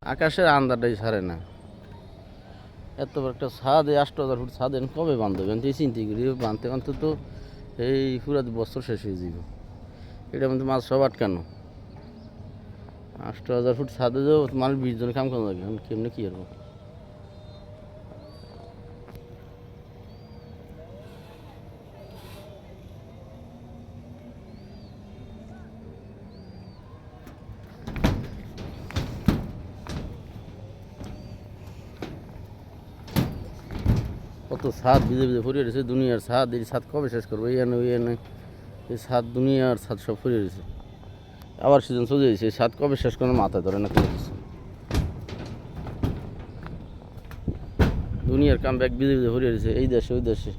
আকাশের আন্দারটাই ছাড়ে না। এত বড় একটা ছাদ, এই ৮,০০০ ফুট ছাদ এখন কবে বান্ধব? এই চিন্তা করি বাঁধতে বাঁধতে তো এই পুরা বছর শেষ হয়ে যাব। এটার মধ্যে মাছ সব আটকানো। ৮,০০০ ফুট ছাদে যাও মানুষ ২০ জন কাম করা লাগে, এখন কেমনি কী করবো? কত ছাদ ভিজে ভিজে ফুরিয়ে রয়েছে, দুনিয়ার ছাদ। এই ছাদ কবে শেষ করবো? এই এনে এই ছাদ, দুনিয়ার ছাদ সব ফুরিয়ে রয়েছে। আবার সিজন চলে যাচ্ছে, এই ছাদ কবে শেষ করার মাথায় ধরে না কোনো কিছু। দুনিয়ার কাম ব্যাগ ভিজে ভিজে ফুরিয়ে রয়েছে, এই দেশে ওই দেশে।